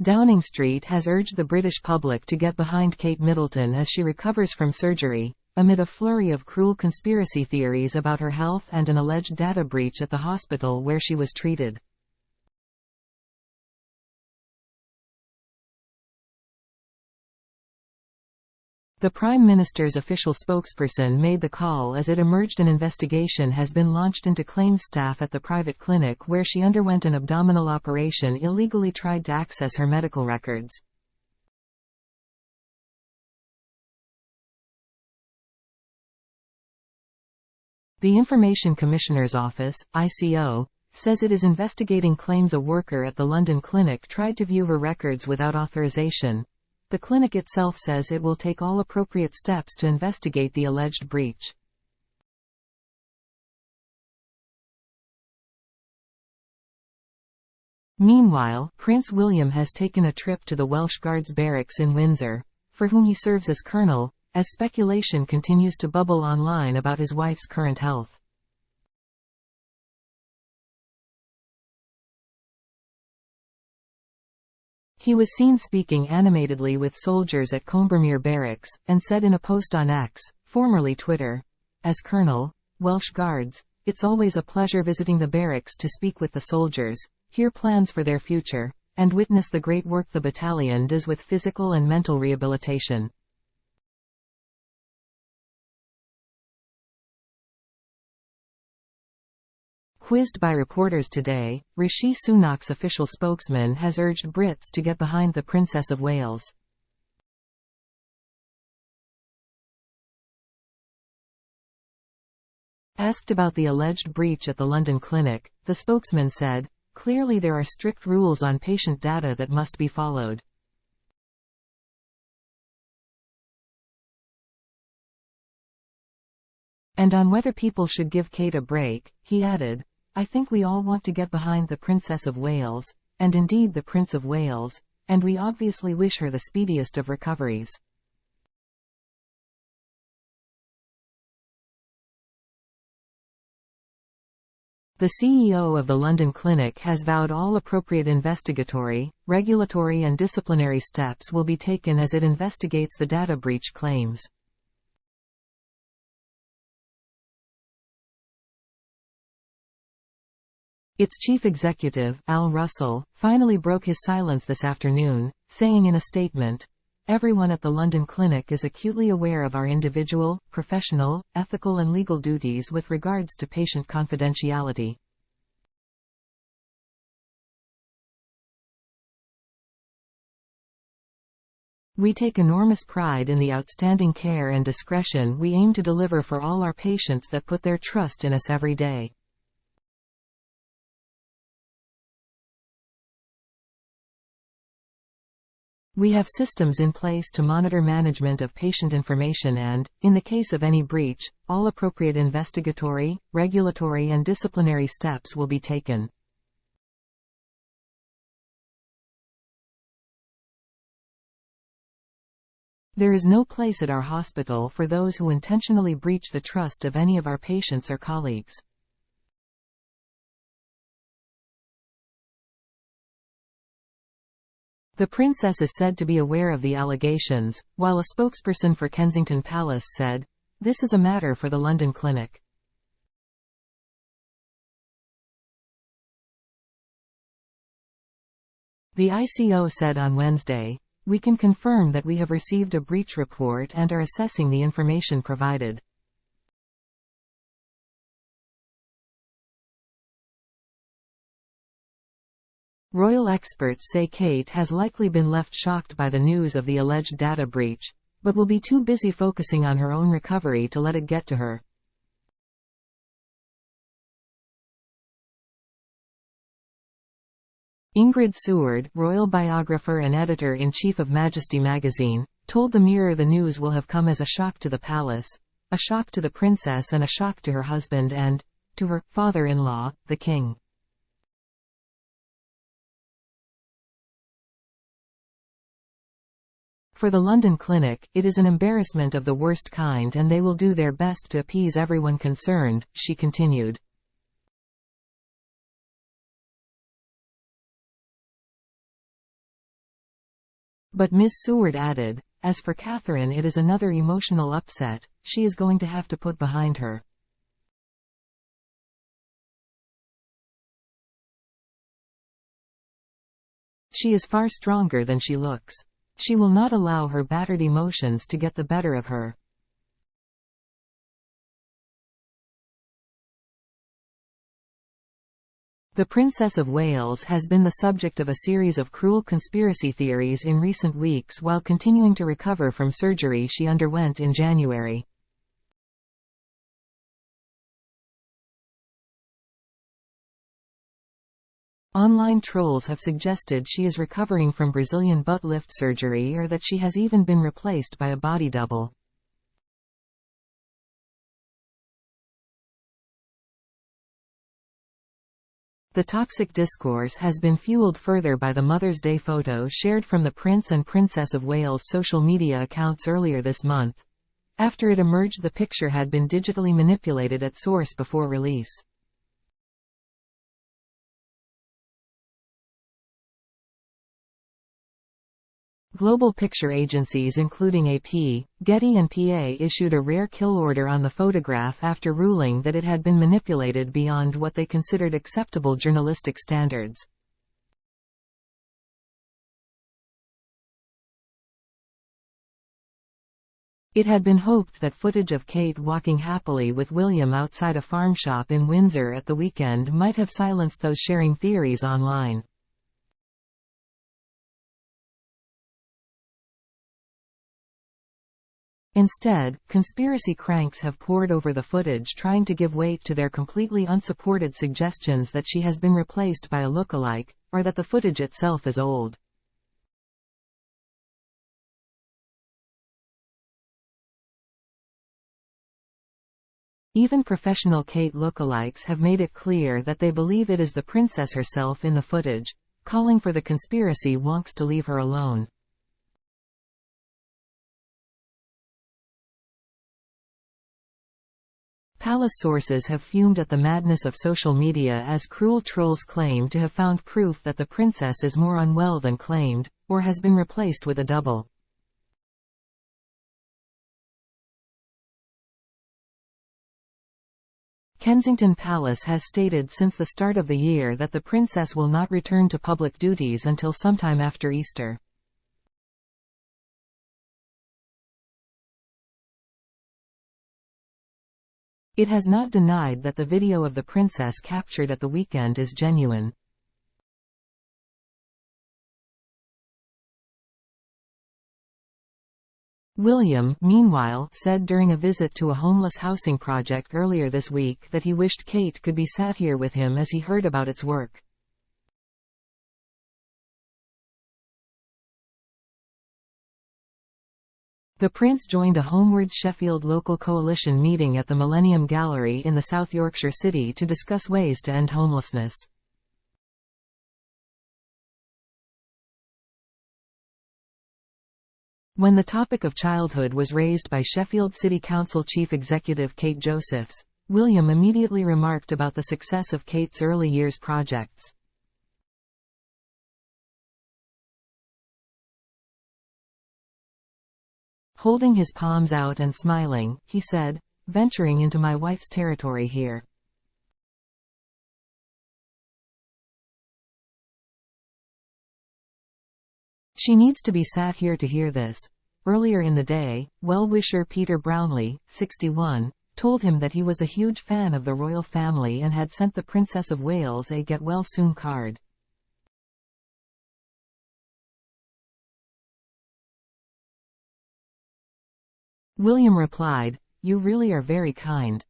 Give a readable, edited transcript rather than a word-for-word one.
Downing Street has urged the British public to get behind Kate Middleton as she recovers from surgery, amid a flurry of cruel conspiracy theories about her health and an alleged data breach at the hospital where she was treated. The Prime Minister's official spokesperson made the call as it emerged an investigation has been launched into claims staff at the private clinic where she underwent an abdominal operation illegally tried to access her medical records. The Information Commissioner's Office, ICO, says it is investigating claims a worker at the London clinic tried to view her records without authorization. The clinic itself says it will take all appropriate steps to investigate the alleged breach. Meanwhile, Prince William has taken a trip to the Welsh Guards barracks in Windsor, for whom he serves as colonel, as speculation continues to bubble online about his wife's current health. He was seen speaking animatedly with soldiers at Combermere Barracks, and said in a post on X, formerly Twitter, "As Colonel, Welsh Guards, it's always a pleasure visiting the barracks to speak with the soldiers, hear plans for their future, and witness the great work the battalion does with physical and mental rehabilitation." Quizzed by reporters today, Rishi Sunak's official spokesman has urged Brits to get behind the Princess of Wales. Asked about the alleged breach at the London clinic, the spokesman said, "Clearly there are strict rules on patient data that must be followed." And on whether people should give Kate a break, he added, "I think we all want to get behind the Princess of Wales, and indeed the Prince of Wales, and we obviously wish her the speediest of recoveries." The CEO of the London clinic has vowed all appropriate investigatory, regulatory and disciplinary steps will be taken as it investigates the data breach claims. Its chief executive, Al Russell, finally broke his silence this afternoon, saying in a statement, "Everyone at the London clinic is acutely aware of our individual, professional, ethical and legal duties with regards to patient confidentiality." "We take enormous pride in the outstanding care and discretion we aim to deliver for all our patients that put their trust in us every day." "We have systems in place to monitor management of patient information and, in the case of any breach, all appropriate investigatory, regulatory and disciplinary steps will be taken." "There is no place at our hospital for those who intentionally breach the trust of any of our patients or colleagues." The princess is said to be aware of the allegations, while a spokesperson for Kensington Palace said, "This is a matter for the London clinic." The ICO said on Wednesday, "We can confirm that we have received a breach report and are assessing the information provided." Royal experts say Kate has likely been left shocked by the news of the alleged data breach, but will be too busy focusing on her own recovery to let it get to her. Ingrid Seward, royal biographer and editor-in-chief of Majesty magazine, told the Mirror the news will have come as a shock to the palace, a shock to the princess and a shock to her husband and, to her father-in-law, the king. For the London clinic, it is an embarrassment of the worst kind and they will do their best to appease everyone concerned, she continued. But Ms. Seward added, "As for Catherine, it is another emotional upset she is going to have to put behind her. She is far stronger than she looks. She will not allow her battered emotions to get the better of her." The Princess of Wales has been the subject of a series of cruel conspiracy theories in recent weeks while continuing to recover from surgery she underwent in January. Online trolls have suggested she is recovering from Brazilian butt lift surgery or that she has even been replaced by a body double. The toxic discourse has been fueled further by the Mother's Day photo shared from the Prince and Princess of Wales social media accounts earlier this month. After it emerged the picture had been digitally manipulated at source before release. Global picture agencies including AP, Getty and PA issued a rare kill order on the photograph after ruling that it had been manipulated beyond what they considered acceptable journalistic standards. It had been hoped that footage of Kate walking happily with William outside a farm shop in Windsor at the weekend might have silenced those sharing theories online. Instead, conspiracy cranks have poured over the footage trying to give weight to their completely unsupported suggestions that she has been replaced by a look-alike, or that the footage itself is old. Even professional Kate look-alikes have made it clear that they believe it is the princess herself in the footage, calling for the conspiracy wonks to leave her alone. Palace sources have fumed at the madness of social media as cruel trolls claim to have found proof that the princess is more unwell than claimed, or has been replaced with a double. Kensington Palace has stated since the start of the year that the princess will not return to public duties until sometime after Easter. It has not denied that the video of the princess captured at the weekend is genuine. William, meanwhile, said during a visit to a homeless housing project earlier this week that he wished Kate could be sat here with him as he heard about its work. The Prince joined a Homewards Sheffield local coalition meeting at the Millennium Gallery in the South Yorkshire city to discuss ways to end homelessness. When the topic of childhood was raised by Sheffield City Council Chief Executive Kate Josephs, William immediately remarked about the success of Kate's early years projects. Holding his palms out and smiling, he said, "Venturing into my wife's territory here. She needs to be sat here to hear this." Earlier in the day, well-wisher Peter Brownlee, 61, told him that he was a huge fan of the royal family and had sent the Princess of Wales a get-well-soon card. William replied, "You really are very kind.